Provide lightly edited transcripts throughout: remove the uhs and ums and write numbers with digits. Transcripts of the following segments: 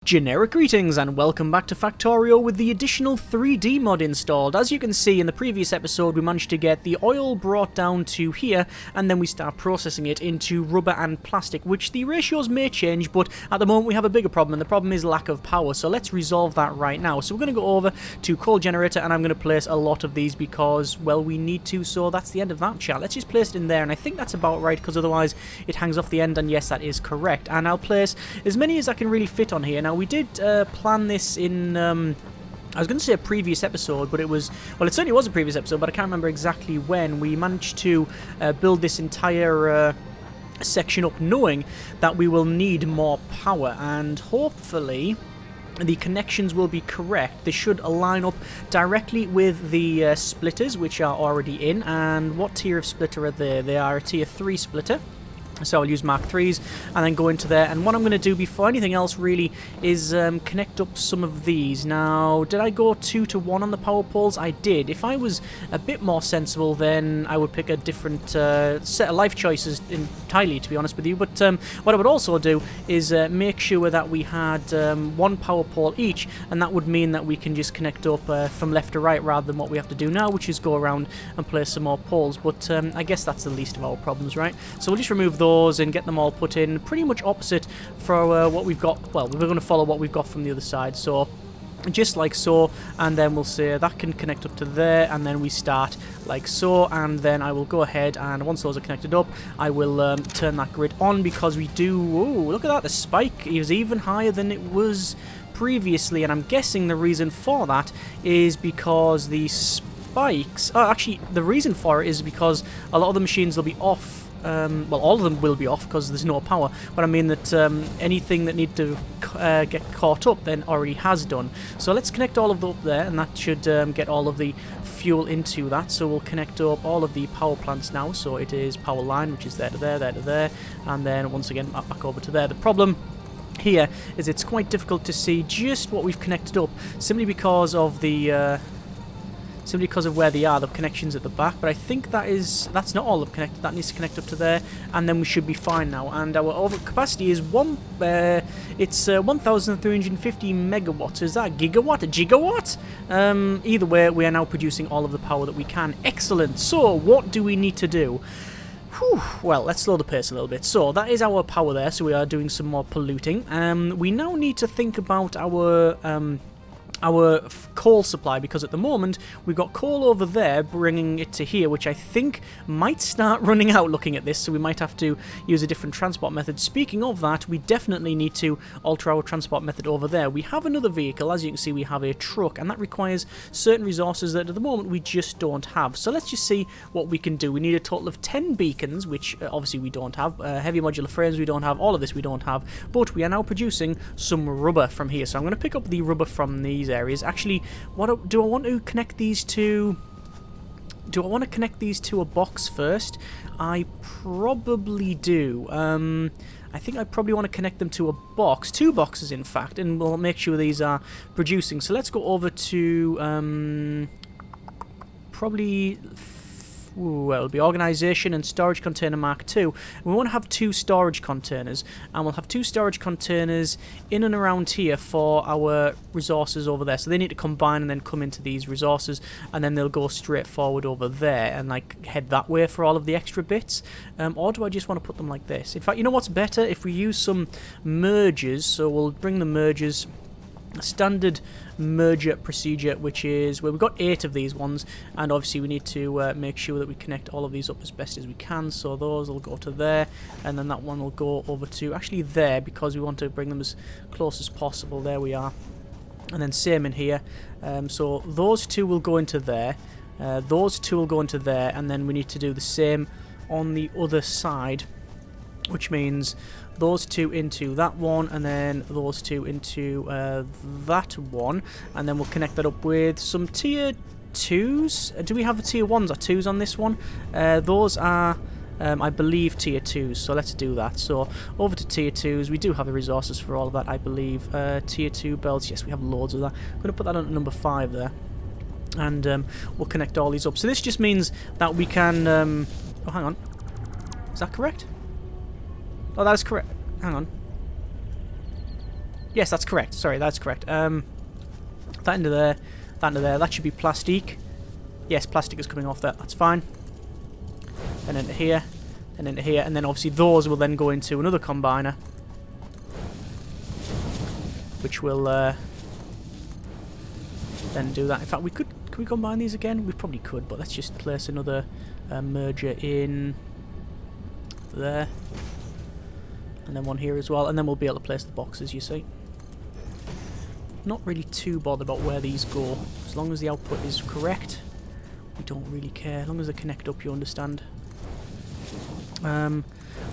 Generic greetings and welcome back to Factorio with the additional 3D mod installed. As you can see in the previous episode, we managed to get the oil brought down to here and then we start processing it into rubber and plastic, which the ratios may change, but at the moment we have a bigger problem, and the problem is lack of power. So let's resolve that right now. So we're going to go over to coal generator and I'm going to place a lot of these because, well, we need to. So that's the end of that chat. Let's just place it in there, and I think that's about right because otherwise it hangs off the end, and yes, that is correct. And I'll place as many as I can really fit on here. Now, we did plan this in, I was going to say a previous episode, but it was, well, it certainly was a previous episode, but I can't remember exactly when. We managed to build this entire section up knowing that we will need more power, and hopefully the connections will be correct. They should align up directly with the splitters, which are already in. And what tier of splitter are they? They are a tier 3 splitter. So I'll use Mark 3s and then go into there. And what I'm going to do before anything else really is connect up some of these. Now, did I go 2 to 1 on the power poles? I did. If I was a bit more sensible, then I would pick a different set of life choices entirely, to be honest with you. But what I would also do is make sure that we had 1 power pole each, and that would mean that we can just connect up from left to right rather than what we have to do now, which is go around and place some more poles. But I guess that's the least of our problems, right? So we'll just remove those and get them all put in pretty much opposite for what we've got. Well, we're going to follow what we've got from the other side, so just like so, and then we'll say that can connect up to there, and then we start like so, and then I will go ahead and once those are connected up, I will turn that grid on because we do. Ooh, look at that, the spike is even higher than it was previously, and I'm guessing the reason for that is because the spikes, actually the reason for it is because a lot of the machines will be off. Well, all of them will be off because there's no power, but I mean that anything that need to get caught up then already has done. So let's connect all of them up there, and that should get all of the fuel into that. So we'll connect up all of the power plants now. So it is power line, which is there to there, there to there, and then once again back over to there. The problem here is it's quite difficult to see just what we've connected up, simply because of the where they are, the connections at the back. But I think that's not all of connected. That needs to connect up to there, and then we should be fine now. And our over capacity is 1,350 megawatts. Is that gigawatt? A gigawatt? Either way, we are now producing all of the power that we can. Excellent. So what do we need to do? Whew. Well, let's slow the pace a little bit. So that is our power there. So we are doing some more polluting. We now need to think about our coal supply, because at the moment we've got coal over there bringing it to here, which I think might start running out looking at this, so we might have to use a different transport method. Speaking of that, we definitely need to alter our transport method over there. We have another vehicle, as you can see we have a truck, and that requires certain resources that at the moment we just don't have. So let's just see what we can do. We need a total of 10 beacons, which obviously we don't have. Heavy modular frames we don't have. All of this we don't have, but we are now producing some rubber from here. So I'm going to pick up the rubber from these areas. Actually, do I want to connect these to? Do I want to connect these to a box first? I probably do. I think I probably want to connect them to a box, 2 boxes in fact, and we'll make sure these are producing. So let's go over to probably. Well, it'll be Organization and Storage Container Mark II. We want to have 2 storage containers, and we'll have 2 storage containers in and around here for our resources over there. So they need to combine and then come into these resources, and then they'll go straight forward over there and like head that way for all of the extra bits. Or do I just want to put them like this? In fact, you know what's better? If we use some mergers, so we'll bring the mergers. Standard merger procedure, which is where we've got 8 of these ones, and obviously we need to make sure that we connect all of these up as best as we can. So those will go to there, and then that one will go over to actually there, because we want to bring them as close as possible. There we are. And then same in here. So those 2 will go into there, those 2 will go into there, and then we need to do the same on the other side, which means those 2 into that one, and then those 2 into that one, and then we'll connect that up with some tier 2s. Do we have the tier 1s or 2s on this one? Those are, I believe, tier 2s, so let's do that. So over to tier 2s, we do have the resources for all of that, I believe. Tier 2 belts, yes, we have loads of that. I'm going to put that on number 5 there, and we'll connect all these up. So this just means that we can... oh, hang on. Is that correct? Oh, that is correct. Hang on. Yes, that's correct. Sorry, that's correct. That into there, that into there. That should be plastic. Yes, plastic is coming off there. That's fine. Then into here, and into here, and then obviously those will then go into another combiner, which will then do that. In fact, could we combine these again? We probably could, but let's just place another merger in there, and then one here as well, and then we'll be able to place the boxes, you see. Not really too bothered about where these go, as long as the output is correct. We don't really care, as long as they connect up, you understand. I'm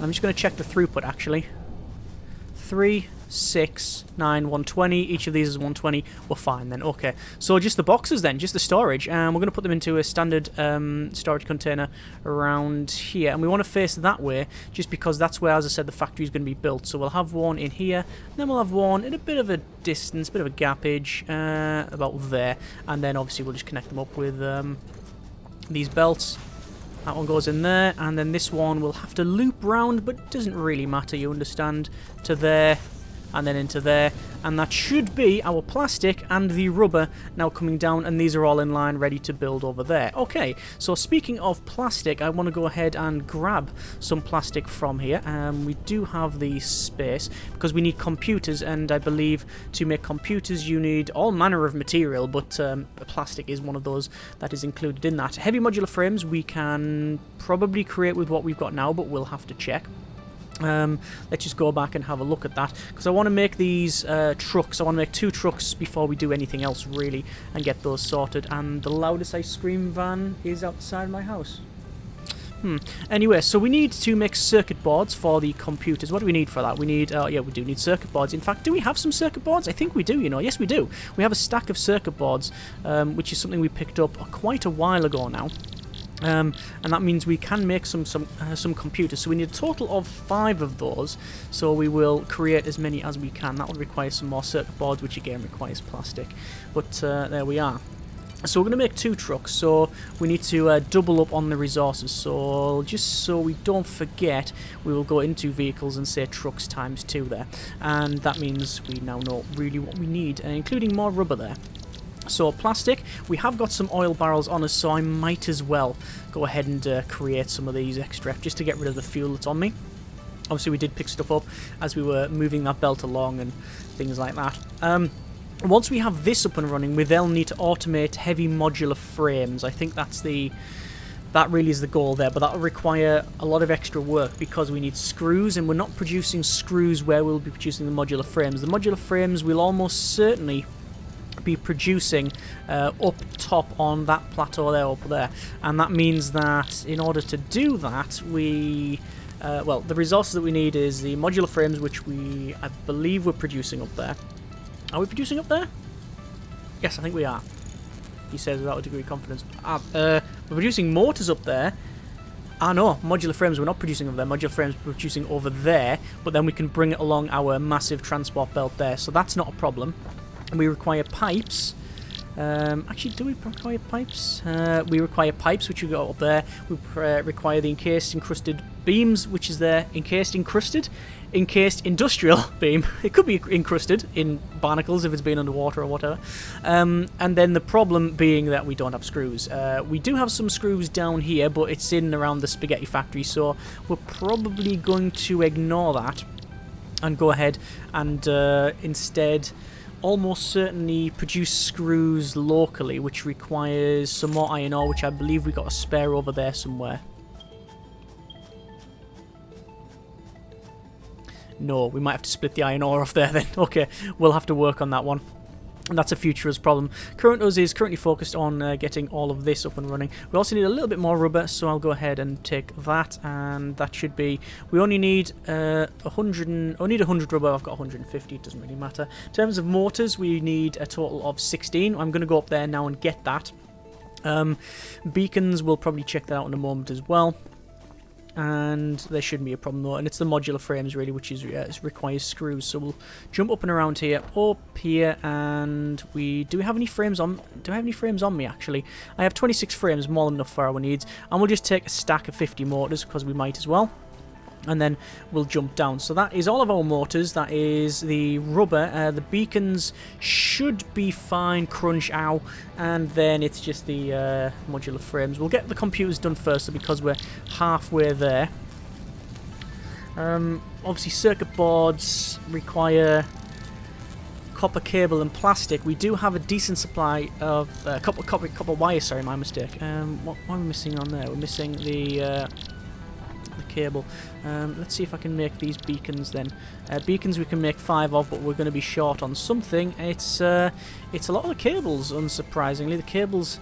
just going to check the throughput actually. 3, 6, 9, 120. Each of these is 120. We're fine then. Okay. So just the boxes then, just the storage. And we're going to put them into a standard storage container around here. And we want to face that way just because that's where, as I said, the factory is going to be built. So we'll have one in here. And then we'll have one in a bit of a distance, bit of a gappage about there. And then obviously we'll just connect them up with these belts. That one goes in there, and then this one will have to loop round, but it doesn't really matter, you understand, to there, and then into there, and that should be our plastic and the rubber now coming down, and these are all in line ready to build over there. Okay, so speaking of plastic, I want to go ahead and grab some plastic from here. We do have the space because we need computers, and I believe to make computers you need all manner of material, but plastic is one of those that is included in that. Heavy modular frames we can probably create with what we've got now, but we'll have to check. Let's just go back and have a look at that, because I want to make these trucks. I want to make 2 trucks before we do anything else really, and get those sorted. And the loudest ice cream van is outside my house. Anyway, so we need to make circuit boards for the computers. What do we need for that? We need, yeah, we do need circuit boards. In fact, do we have some circuit boards? I think we do, you know. Yes, we do. We have a stack of circuit boards, which is something we picked up quite a while ago now. And that means we can make some computers. So we need a total of 5 of those. So we will create as many as we can. That will require some more circuit boards, which again requires plastic. But there we are. So we're going to make 2 trucks. So we need to double up on the resources. So just so we don't forget, we will go into vehicles and say trucks times 2 there. And that means we now know really what we need, including more rubber there. So plastic, we have got some oil barrels on us, so I might as well go ahead and create some of these extra just to get rid of the fuel that's on me. Obviously we did pick stuff up as we were moving that belt along and things like that. Once we have this up and running, we then need to automate heavy modular frames. I think that really is the goal there, but that will require a lot of extra work because we need screws, and we're not producing screws where we'll be producing the modular frames. The modular frames will almost certainly be producing up top on that plateau there, up there, and that means that in order to do that we well, the resources that we need is the modular frames, which I believe we're producing up there. Are we producing up there? Yes, I think we are, he says without a degree of confidence. We're producing motors up there. No, modular frames we're not producing over there. Modular frames we're producing over there, but then we can bring it along our massive transport belt there, so that's not a problem. And we require pipes. Actually, do we require pipes? We require pipes, which we got up there. We require the encased encrusted beams, which is there. Encased industrial beam. It could be encrusted in barnacles if it's been underwater or whatever. And then the problem being that we don't have screws. We do have some screws down here, but it's in and around the spaghetti factory, so we're probably going to ignore that and go ahead and instead almost certainly produce screws locally, which requires some more iron ore, which I believe we got a spare over there somewhere. No, we might have to split the iron ore off there then. Okay, we'll have to work on that one. And that's a future us problem. Current us is currently focused on getting all of this up and running. We also need a little bit more rubber, so I'll go ahead and take that, and that should be... We only need 100 rubber. I've got 150, it doesn't really matter. In terms of motors, we need a total of 16. I'm going to go up there now and get that. Beacons, we'll probably check that out in a moment as well. And there shouldn't be a problem though, and it's the modular frames really, which is requires screws. So we'll jump up and around here, up here, and do we have any frames on? Do I have any frames on me actually? I have 26 frames, more than enough for our needs, and we'll just take a stack of 50 motors because we might as well. and then we'll jump down. So that is all of our motors. That is the rubber. The beacons should be fine. Crunch, ow. And then it's just the modular frames. We'll get the computers done first, so because we're halfway there. Obviously circuit boards require copper cable and plastic. We do have a decent supply of copper wire, sorry, my mistake. What are we missing on there? We're missing the cable. Let's see if I can make these beacons then. Beacons we can make 5 of, but we're going to be short on something. It's a lot of the cables, unsurprisingly. The cables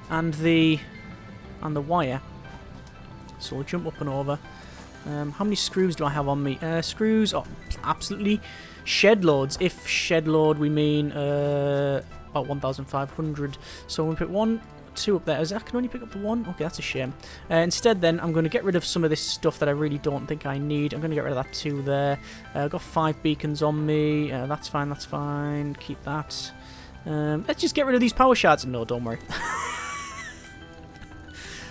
and the wire. So we'll jump up and over. How many screws do I have on me? Screws, oh, absolutely shed loads. If shed load, we mean about 1,500. So we'll put 1, 2 up there. I can only pick up the 1? Okay, that's a shame. Instead, then, I'm going to get rid of some of this stuff that I really don't think I need. I'm going to get rid of that 2 there. I've got 5 beacons on me. That's fine, that's fine. Keep that. Let's just get rid of these power shards. No, don't worry.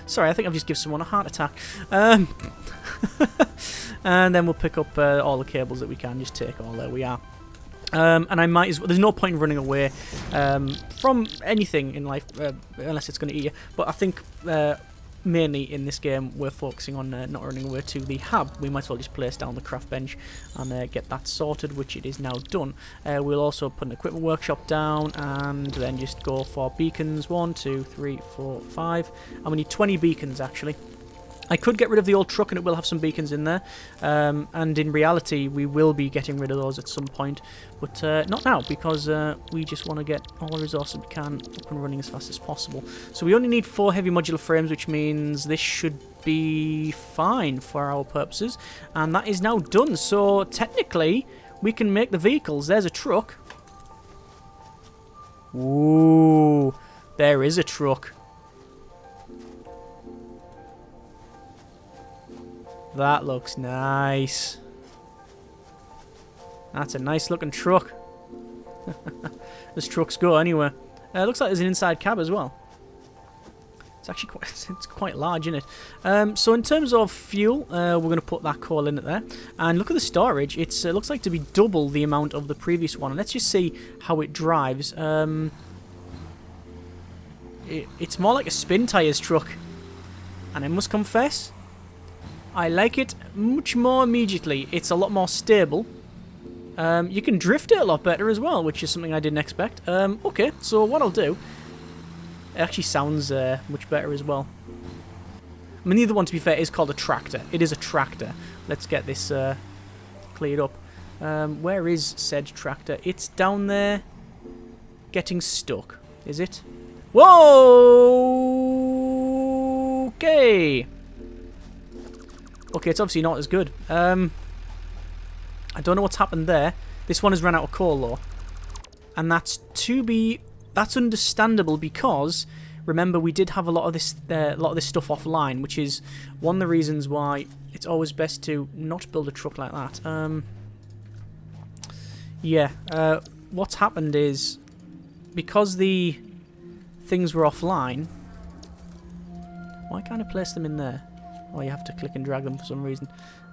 Sorry, I think I've just given someone a heart attack. And then we'll pick up all the cables that we can. Just take all. There we are. And I might as well. There's no point in running away from anything in life unless it's going to eat you. But I think mainly in this game we're focusing on not running away to the hub. We might as well just place down the craft bench and get that sorted, which it is now done. We'll also put an equipment workshop down and then just go for beacons. 1, 2, 3, 4, 5. And we need 20 beacons actually. I could get rid of the old truck and it will have some beacons in there, and in reality we will be getting rid of those at some point, but not now, because we just want to get all the resources we can up and running as fast as possible. So we only need 4 heavy modular frames, which means this should be fine for our purposes, and that is now done. So technically we can make the vehicles. There's a truck. Ooh, there is a truck. That looks nice. That's a nice looking truck. This trucks go anywhere. Looks like there's an inside cab as well. It's actually quite large, isn't it? So in terms of fuel, we're going to put that coal in it there. And look at the storage. It looks like to be double the amount of the previous one. And let's just see how it drives. It's more like a spin tires truck. And I must confess, I like it much more immediately. It's a lot more stable. You can drift it a lot better as well, which is something I didn't expect. Okay, so what I'll do... It actually sounds much better as well. I mean, the other one, to be fair, is called a tractor. It is a tractor. Let's get this cleared up. Where is said tractor? It's down there getting stuck. Is it? Whoa! Okay. Okay, it's obviously not as good. I don't know what's happened there. This one has run out of coal, though. And that's understandable because, remember, we did have a lot of this stuff offline, which is one of the reasons why it's always best to not build a truck like that. Yeah, what's happened is, because the things were offline... Why can't I place them in there? Oh, you have to click and drag them for some reason.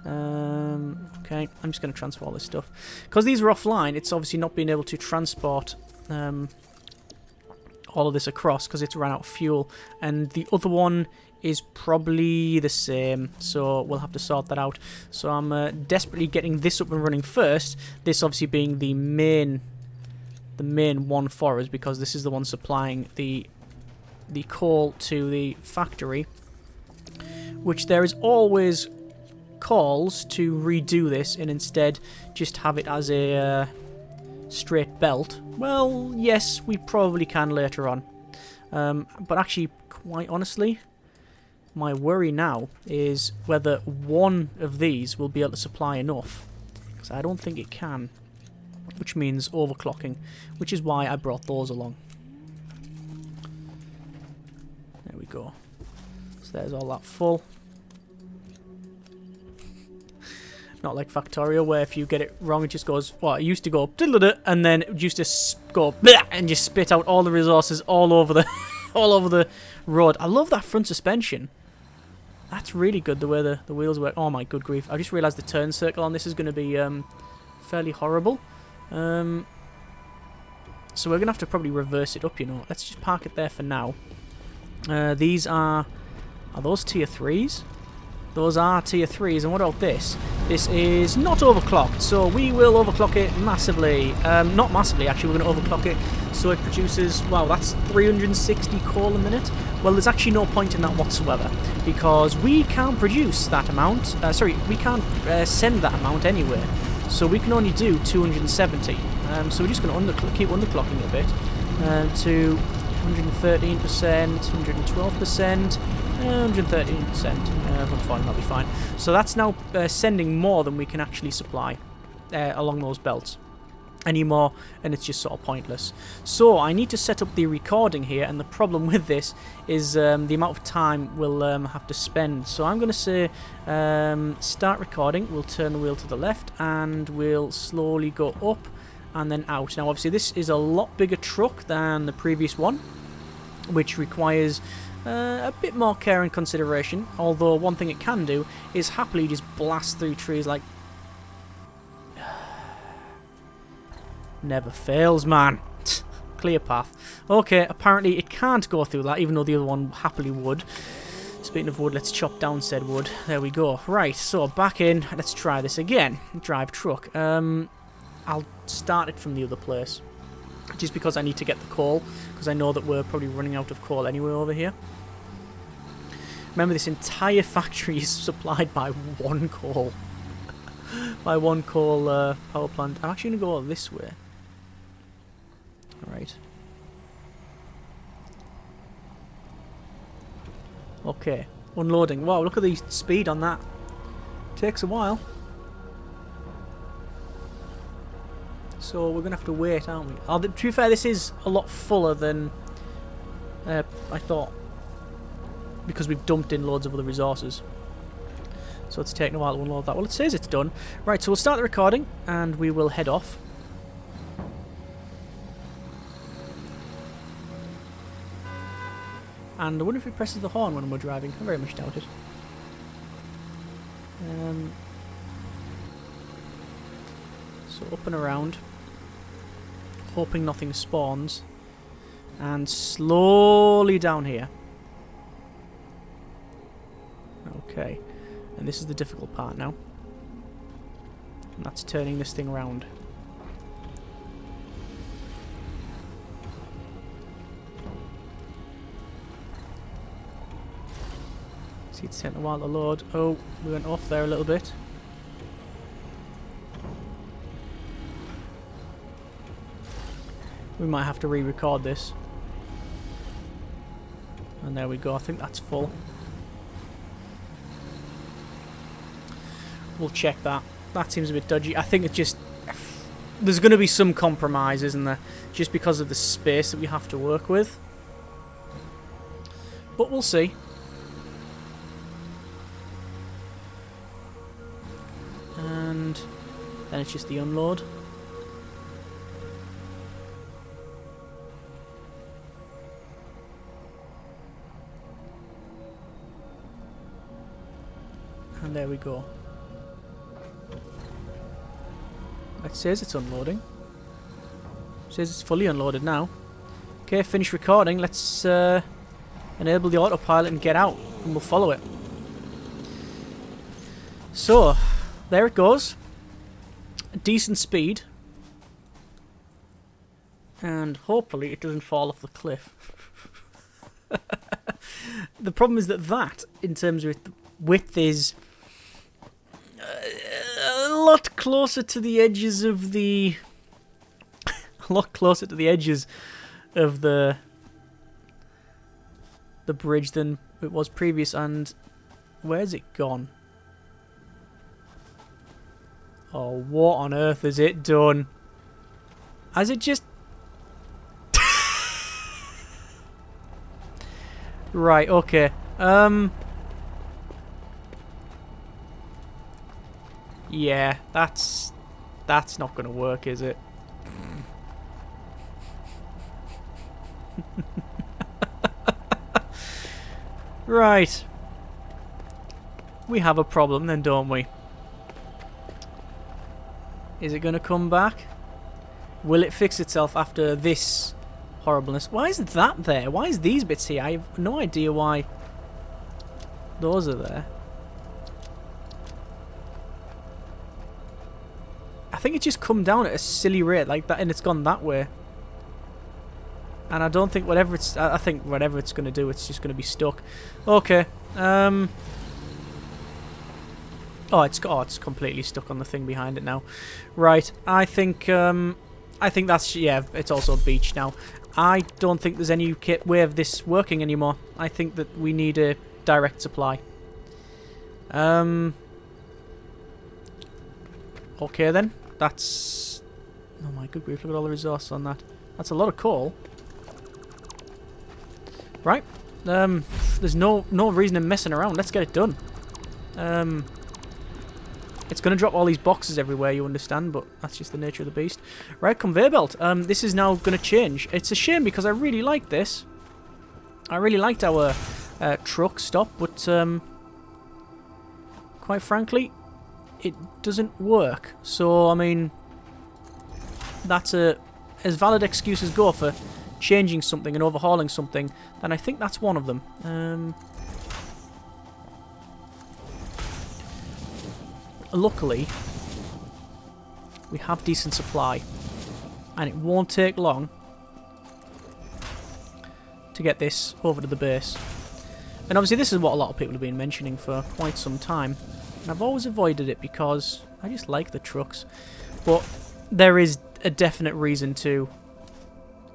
Okay, I'm just going to transfer all this stuff. Because these were offline, it's obviously not being able to transport all of this across because it's run out of fuel. And the other one is probably the same, so we'll have to sort that out. So I'm desperately getting this up and running first. This obviously being the main one for us, because this is the one supplying the coal to the factory. Which there is always calls to redo this and instead just have it as a straight belt. Well, yes, we probably can later on. But actually, quite honestly, my worry now is whether one of these will be able to supply enough. Because I don't think it can. Which means overclocking. Which is why I brought those along. There we go. So there's all that full. Not like Factorio, where if you get it wrong, it just goes, well, it used to go, and then it used to go, and just spit out all the resources all over the road. I love that front suspension. That's really good, the way the wheels work. Oh my good grief. I just realised the turn circle on this is going to be fairly horrible. So we're going to have to probably reverse it up, you know. Let's just park it there for now. These are those tier 3s? Those are tier 3s, and what about this? This is not overclocked, so we will overclock it massively. Not massively, actually, we're going to overclock it so it produces, wow, that's 360 coal a minute. Well, there's actually no point in that whatsoever, because we can't produce that amount. Sorry, we can't send that amount anywhere, so we can only do 270. So we're just going to keep underclocking a bit to 113%, 112%. 113%. I'm fine, that'll be fine. So that's now sending more than we can actually supply along those belts anymore, and it's just sort of pointless. So I need to set up the recording here, and the problem with this is the amount of time we'll have to spend. So I'm going to say start recording. We'll turn the wheel to the left, and we'll slowly go up and then out. Now obviously this is a lot bigger truck than the previous one, which requires a bit more care and consideration, although one thing it can do is happily just blast through trees like... Never fails, man. Clear path. Okay, apparently it can't go through that, even though the other one happily would. Speaking of wood, let's chop down said wood. There we go. Right, so back in. Let's try this again. Drive truck. I'll start it from the other place, just because I need to get the coal, because I know that we're probably running out of coal anyway over here. Remember, this entire factory is supplied by one coal. By one coal power plant. I'm actually going to go this way. Alright. Okay. Unloading. Wow, look at the speed on that. Takes a while. So we're going to have to wait, aren't we? To be fair, this is a lot fuller than I thought, because we've dumped in loads of other resources. So it's taking a while to unload that. Well, it says it's done. Right, so we'll start the recording, and we will head off. And I wonder if it presses the horn when we're driving. I very much doubt it. So up and around, hoping nothing spawns, and slowly down here. Okay, and this is the difficult part now, and that's turning this thing around. See, it's taking a while to load. Oh, we went off there a little bit. We might have to re-record this. And there we go, I think that's full. We'll check that. That seems a bit dodgy. I think it's just... There's going to be some compromise, isn't there? Just because of the space that we have to work with. But we'll see. And then it's just the unload. And there we go. It says it's unloading. It says it's fully unloaded now. Okay, finish recording. Let's enable the autopilot and get out, and we'll follow it. So, there it goes. A decent speed. And hopefully it doesn't fall off the cliff. The problem is that in terms of width, is a lot closer to the edges of the... a lot closer to the edges of the bridge than it was previous. And where's it gone? Oh, what on earth has it done? Has it just... Right, okay. Yeah, that's not gonna work, is it? Right. We have a problem then, don't we? Is it going to come back? Will it fix itself after this horribleness? Why is that there? Why is these bits here? I have no idea why those are there. I think it just come down at a silly rate like that, and it's gone that way. And I don't think whatever it's... I think whatever it's going to do, it's just going to be stuck. Okay. Oh, it's completely stuck on the thing behind it now. Right. I think that's... Yeah, it's also a beach now. I don't think there's any way of this working anymore. I think that we need a direct supply. Okay then. That's... Oh my good grief, look at all the resources on that. That's a lot of coal. Right. There's no reason in messing around. Let's get it done. It's going to drop all these boxes everywhere, you understand, but that's just the nature of the beast. Right, conveyor belt. This is now going to change. It's a shame because I really liked this. I really liked our truck stop, but quite frankly, it doesn't work. So, I mean, that's as valid excuse as go for changing something and overhauling something, then I think that's one of them. Luckily, we have decent supply, and it won't take long to get this over to the base. And obviously this is what a lot of people have been mentioning for quite some time, and I've always avoided it because I just like the trucks. But there is a definite reason to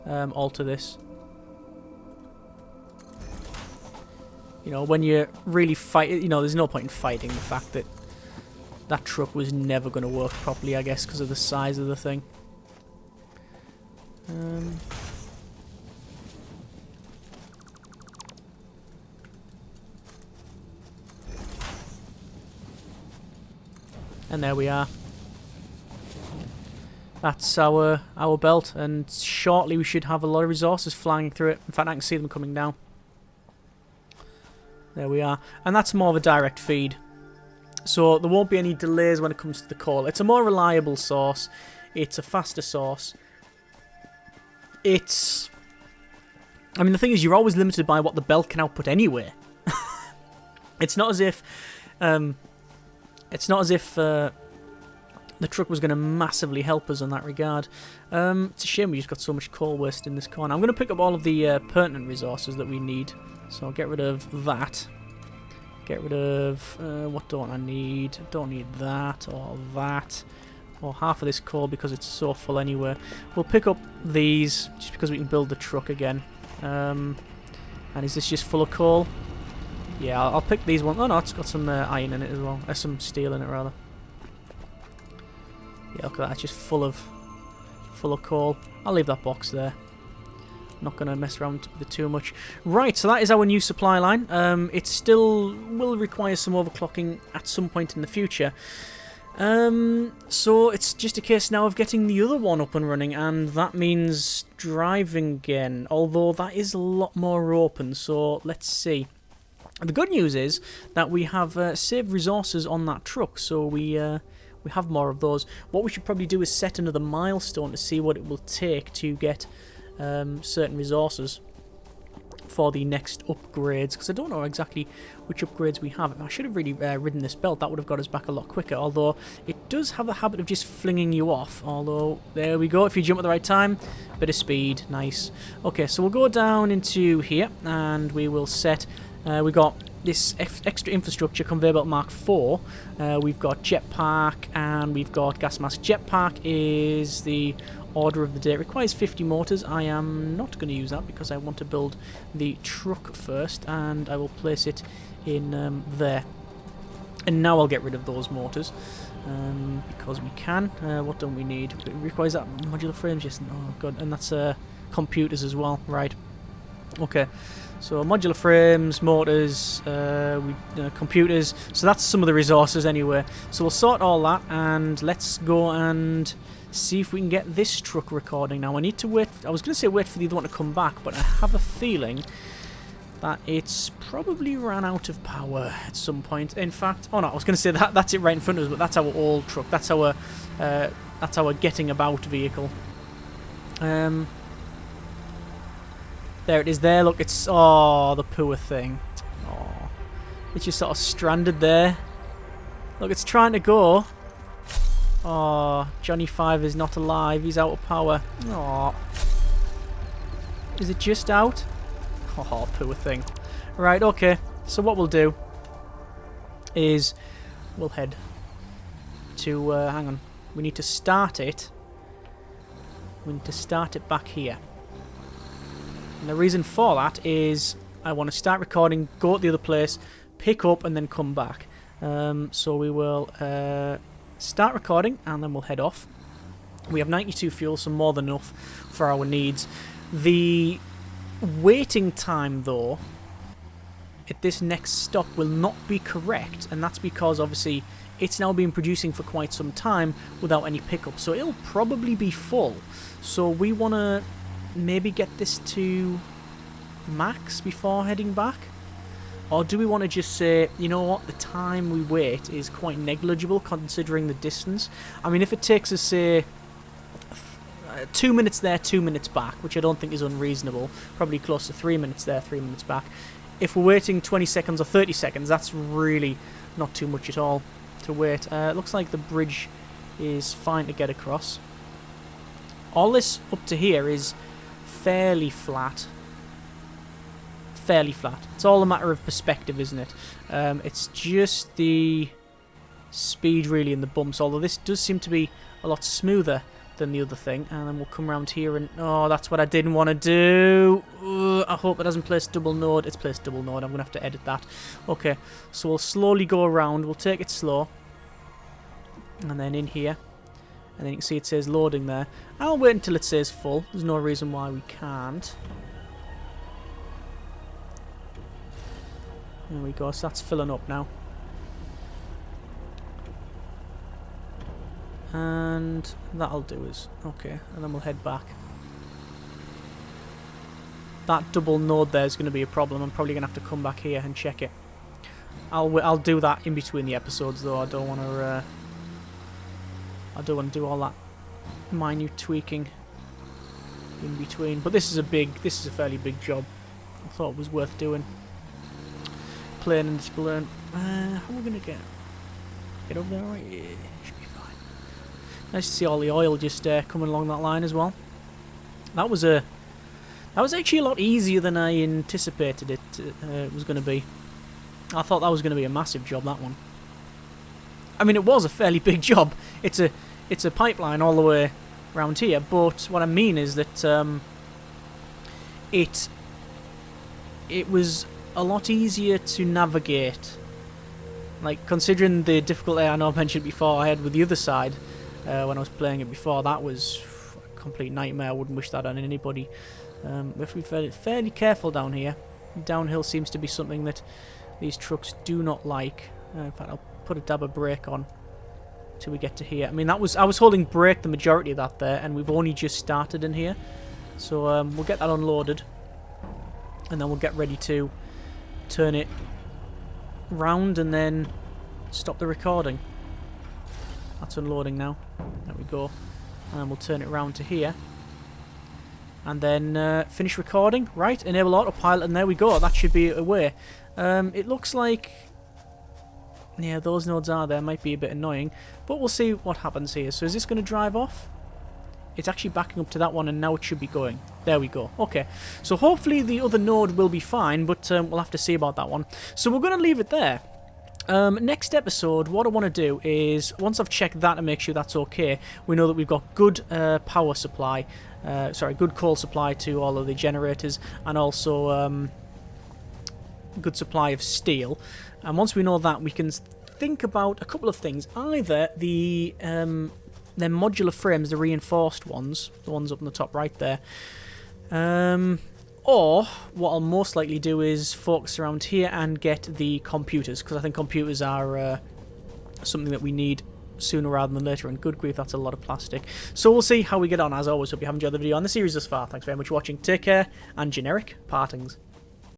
alter this. You know, when you really fight, you know, there's no point in fighting the fact that that truck was never going to work properly, I guess, because of the size of the thing. And there we are. That's our belt, and shortly we should have a lot of resources flying through it. In fact, I can see them coming down. There we are. And that's more of a direct feed. So there won't be any delays when it comes to the coal. It's a more reliable source. It's a faster source. It's... I mean, the thing is, you're always limited by what the belt can output anyway. It's not as if... the truck was going to massively help us in that regard. It's a shame we just got so much coal waste in this corner. I'm going to pick up all of the pertinent resources that we need. So I'll get rid of that. Get rid of... what don't I need? I don't need that or that. Or half of this coal because it's so full anyway. We'll pick up these just because we can build the truck again. And is this just full of coal? Yeah, I'll pick these ones. Oh no, it's got some iron in it as well. Some steel in it rather. Yeah, look at that. It's just full of coal. I'll leave that box there. Not going to mess around with it too much. Right, so that is our new supply line. It still will require some overclocking at some point in the future. So it's just a case now of getting the other one up and running, and that means driving again. Although that is a lot more open, so let's see. The good news is that we have saved resources on that truck, so we have more of those. What we should probably do is set another milestone to see what it will take to get certain resources for the next upgrades, because I don't know exactly which upgrades we have. I should have really ridden this belt. That would have got us back a lot quicker, although it does have the habit of just flinging you off. Although, there we go, if you jump at the right time, bit of speed, nice. Okay, so we'll go down into here, and we will set... we got this extra infrastructure, conveyor belt Mark 4. We've got jetpack, and we've got gas mask. Jetpack is the order of the day. It requires 50 motors. I am not going to use that because I want to build the truck first, and I will place it in there. And now I'll get rid of those motors because we can. What don't we need? It requires that modular frames. Yes. Oh god, and that's computers as well. Right. Okay. So modular frames, motors, computers. So that's some of the resources anyway. So we'll sort all that, and let's go and see if we can get this truck recording now. I need to wait. I was going to say wait for the other one to come back, but I have a feeling that it's probably ran out of power at some point. In fact, oh no, I was going to say that's it right in front of us, but that's our old truck. That's our getting about vehicle. There it is there. Look, it's... Oh, the poor thing. Oh, it's just sort of stranded there. Look, it's trying to go. Oh, Johnny 5 is not alive. He's out of power. Oh. Is it just out? Oh, poor thing. Right, okay. So what we'll do is we'll head to... hang on. We need to start it. We need to start it back here. And the reason for that is I want to start recording, go to the other place, pick up, and then come back. So we will start recording, and then we'll head off. We have 92 fuel, so more than enough for our needs. The waiting time, though, at this next stop will not be correct, and that's because, obviously, it's now been producing for quite some time without any pickup, so it'll probably be full. So we want to maybe get this to max before heading back? Or do we want to just say, you know what, the time we wait is quite negligible considering the distance? I mean, if it takes us, say, 2 minutes there, 2 minutes back, which I don't think is unreasonable, probably close to 3 minutes there, 3 minutes back. If we're waiting 20 seconds or 30 seconds, that's really not too much at all to wait. It looks like the bridge is fine to get across. All this up to here is fairly flat. Fairly flat. It's all a matter of perspective, isn't it? It's just the speed really in the bumps, although this does seem to be a lot smoother than the other thing. And then we'll come around here and... Oh, that's what I didn't want to do. Ugh, I hope it hasn't placed double node. It's placed double node. I'm going to have to edit that. Okay, so we'll slowly go around. We'll take it slow. And then in here. And then you can see it says loading there. I'll wait until it says full. There's no reason why we can't. There we go, so that's filling up now. And that'll do us. Okay, and then we'll head back. That double node there is going to be a problem. I'm probably going to have to come back here and check it. I'll do that in between the episodes, though. I don't want to do all that minute tweaking in between. But this is a fairly big job. I thought it was worth doing. Plane and this balloon. How are we gonna get over there? Right, yeah, should be fine. Nice to see all the oil just coming along that line as well. That was actually a lot easier than I anticipated it was going to be. I thought that was going to be a massive job, that one. I mean, it was a fairly big job. It's a pipeline all the way around here, but what I mean is that it was a lot easier to navigate. Like, considering the difficulty I know I mentioned before I had with the other side when I was playing it before, that was a complete nightmare. I wouldn't wish that on anybody. We have to be fairly careful down here. Downhill seems to be something that these trucks do not like. In fact, I'll put a dab of brake on till we get to here. I mean, I was holding brake the majority of that there, and we've only just started in here. So we'll get that unloaded, and then we'll get ready to turn it round and then stop the recording. That's unloading now. There we go. And then we'll turn it round to here. And then finish recording. Right, enable autopilot, and there we go. That should be away. It looks like... Yeah, those nodes are there. Might be a bit annoying. But we'll see what happens here. So is this going to drive off? It's actually backing up to that one, and now it should be going. There we go. Okay. So hopefully the other node will be fine, but we'll have to see about that one. So we're going to leave it there. Next episode, what I want to do is, once I've checked that and make sure that's okay, we know that we've got good power supply, good coal supply to all of the generators, and also good supply of steel. And once we know that, we can think about a couple of things. Either the modular frames, the reinforced ones, the ones up on the top right there, or what I'll most likely do is focus around here and get the computers, because I think computers are something that we need sooner rather than later, and good grief, that's a lot of plastic. So we'll see how we get on. As always, hope you have enjoyed the video and the series thus far. Thanks very much for watching. Take care, and generic partings.